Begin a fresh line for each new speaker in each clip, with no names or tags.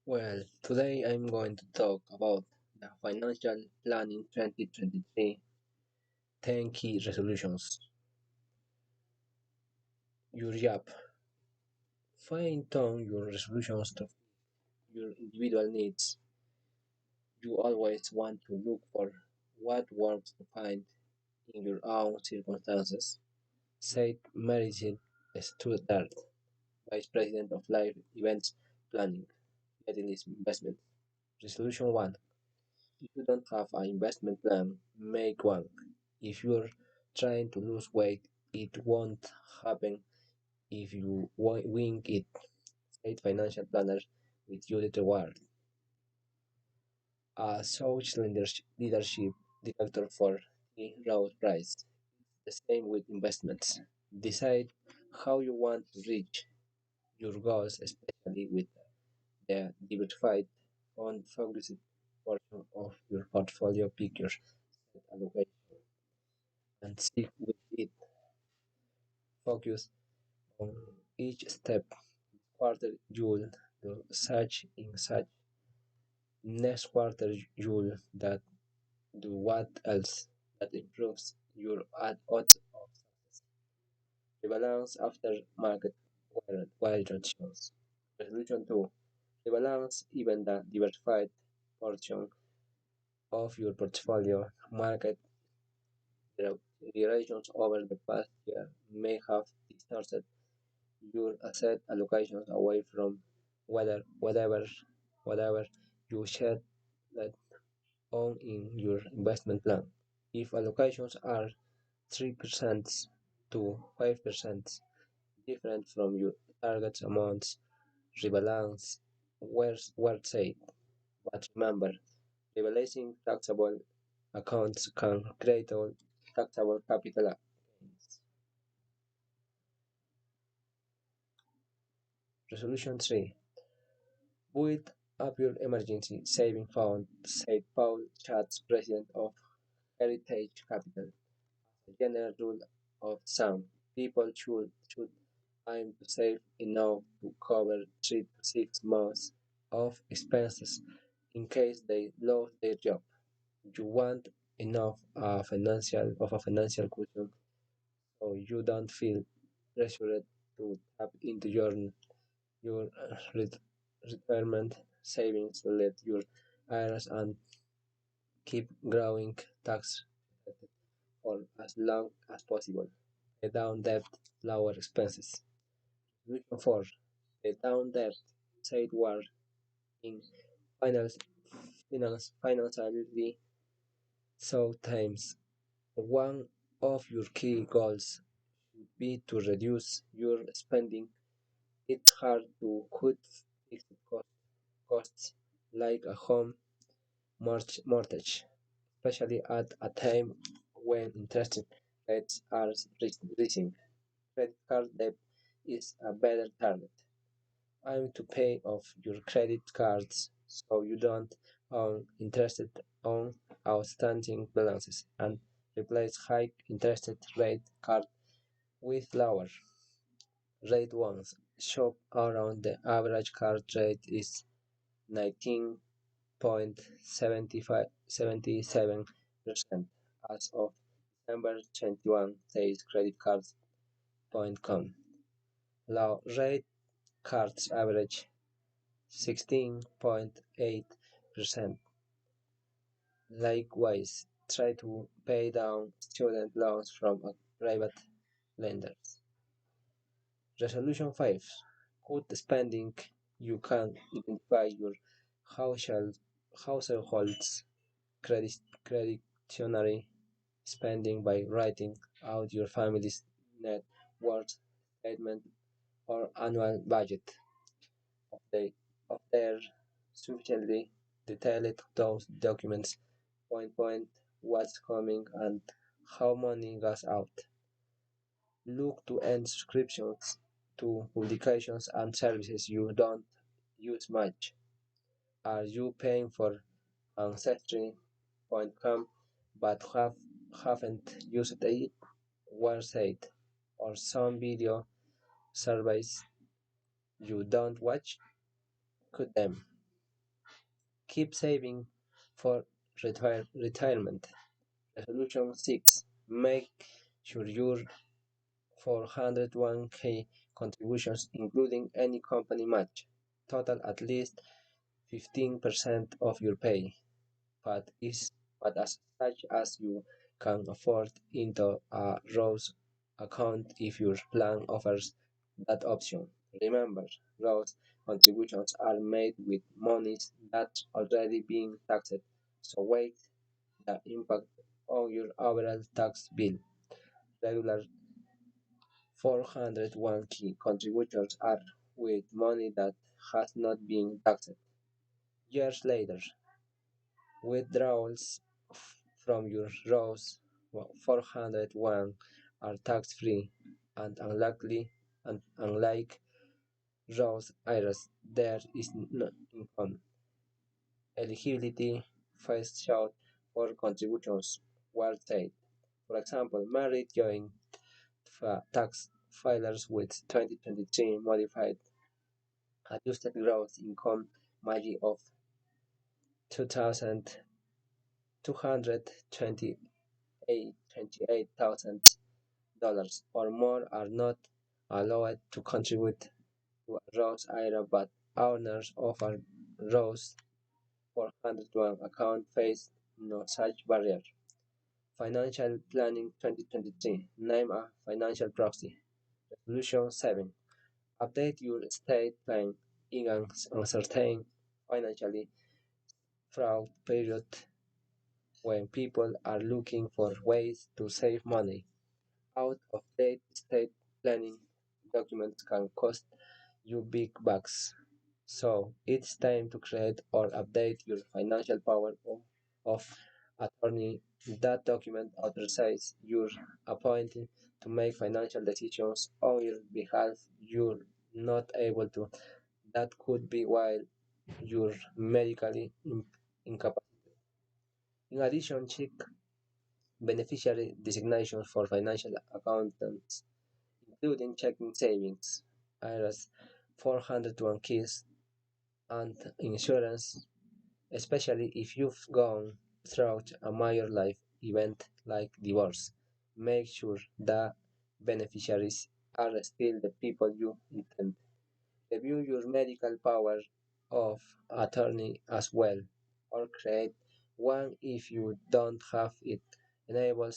Well, today I'm going to talk about the financial planning 2023 10 key resolutions. Your job. Fine tune your resolutions to your individual needs. You always want to look for what works to find in your own circumstances, said Meredith Studdard, Vice President of Life Events Planning, Medalist Investment. Resolution 1. If you don't have an investment plan, make one. If you're trying to lose weight, it won't happen if you wing it, said financial planner with Judith Reward, a Soch leadership director for T. Rowe Price. The same with investments. Decide how you want to reach your goals, especially with the diversified fund focused portion of your portfolio. Pick your set allocation and stick with it. Focus on each step. Quarter you'll do such in such. Next quarter you'll that do what else that improves your odds of success. Rebalance after market variations. Resolution 2. Rebalance even the diversified portion of your portfolio. Market variations over the past year may have distorted your asset allocations away from whatever you should let on in your investment plan. If allocations are 3% to 5% different from your target amounts, rebalance were said. But remember, rebalancing taxable accounts can create all taxable capital gains. Resolution 3. Build up your emergency saving fund, said Paul Schatz, president of Heritage Capital. As a general rule of thumb, people should aim to save enough to cover 3 to 6 months of expenses in case they lose their job. You want enough of a financial cushion so you don't feel pressured to tap into your retirement savings to let your IRS and keep growing tax for as long as possible. Pay down debt, lower expenses. Solution 4. Pay down debt, said Ward in financially so times. One of your key goals should be to reduce your spending. It's hard to cut fixed costs like a home mortgage, especially at a time when interest rates are rising. Credit card debt is a better target. Aim to pay off your credit cards so you don't own interest on outstanding balances and replace high interest rate card with lower rate ones. Shop around the average card rate is 19.77% as of December 21, says creditcards.com. Low rate cards average 16.8%. Likewise, try to pay down student loans from private lenders. Resolution 5. Cut spending. You can identify your household, household's creditary spending by writing out your family's net worth statement or annual budget. Of their sufficiently detailed, those documents point what's coming and how money goes out. Look to end subscriptions to publications and services you don't use much. Are you paying for Ancestry.com but haven't used it? Website or some video surveys you don't watch? Cut them. Keep saving for retirement. Resolution 6. Make sure your 401k contributions, including any company match, total at least 15% of your pay, but is but as such as you can afford into a Roth account if your plan offers that option. Remember, Roth contributions are made with monies that's already being taxed, so weigh the impact on your overall tax bill. Regular 401k contributors are with money that has not been taxed. Years later, withdrawals from your Roth 401 are tax-free and unlike Roth IRAs, there is no income eligibility threshold for contributions were set. For example, married joint tax filers with 2023 modified adjusted gross income margin of $2,228,000 or more are not allowed to contribute to a Roth IRA, but owners of a Roth 401 account face no such barrier. Financial Planning 2023. Name a financial proxy. Resolution 7. Update your estate plan in an uncertain financially fraud period when people are looking for ways to save money. Out of date estate planning documents can cost you big bucks. So it's time to create or update your financial power of attorney. That document authorizes your appointee to make financial decisions on your behalf you're not able to. That could be while you're medically incapacitated. In addition, check beneficiary designations for financial accountants, including checking savings, IRAs, 401 keys, and insurance, especially if you've gone through a major life event like divorce. Make sure the beneficiaries are still the people you intend. Review your medical power of attorney as well, or create one if you don't have it. Enable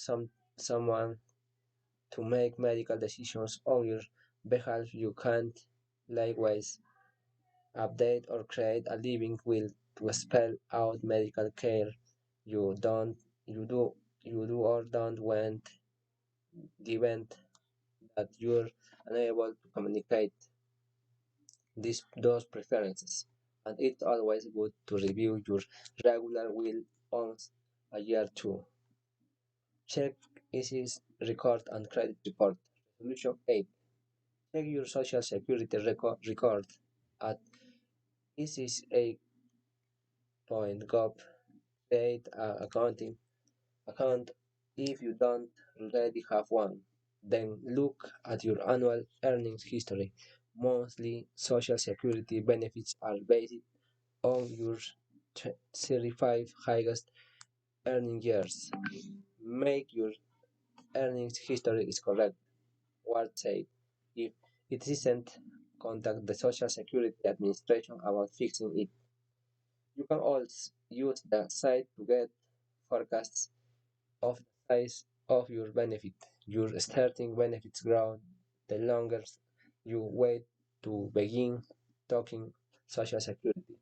someone to make medical decisions on your behalf. You can't likewise update or create a living will to spell out medical care you don't you do or don't want the event that you're unable to communicate those preferences. And it's always good to review your regular will once a year too. Check ISIS record and credit report. Resolution 8. Check your social security record at isis.gov. Create an account if you don't already have one. Then look at your annual earnings history. Monthly Social Security benefits are based on your 35 highest earning years. Make your earnings history is correct. Ward said. If it isn't, contact the Social Security Administration about fixing it. You can also use the site to get forecasts of the size of your benefit. Your starting benefits grow the longer you wait to begin talking Social Security.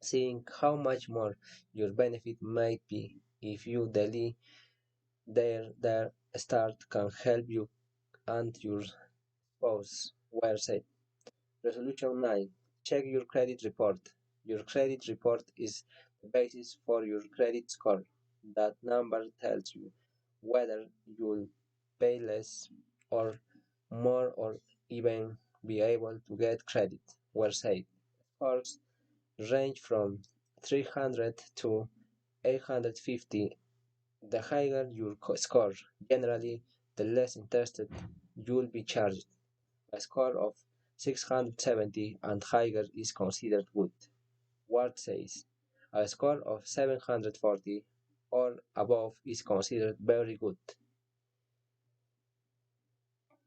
Seeing how much more your benefit might be if you delay their start can help you and your spouse were safe. Resolution 9. Check your credit report. Your credit report is the basis for your credit score. That number tells you whether you'll pay less or more or even be able to get credit. Where said. Scores range from 300 to 850. The higher your score, generally, the less interested you'll be charged. A score of 670 and higher is considered good. Ward says. A score of 740 or above is considered very good.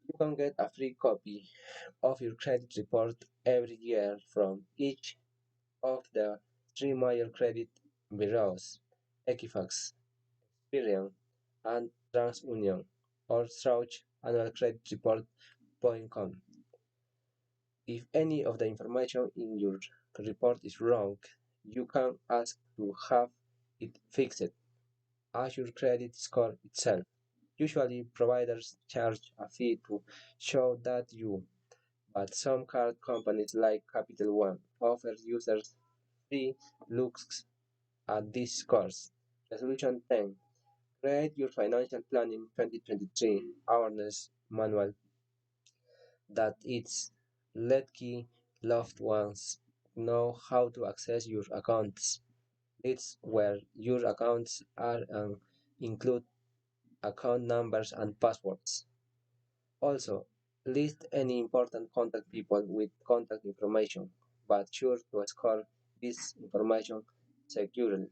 You can get a free copy of your credit report every year from each of the three major credit bureaus, Equifax, Experian, and TransUnion, or search annualcreditreport.com. If any of the information in your report is wrong, you can ask to have it fixed as your credit score itself. Usually, providers charge a fee to show that you, but some card companies like Capital One offer users free looks at these scores. Resolution 10. Create your financial planning 2023 awareness manual that its let key loved ones know how to access your accounts. It's where your accounts are and include account numbers and passwords. Also, list any important contact people with contact information, but sure to score this information securely.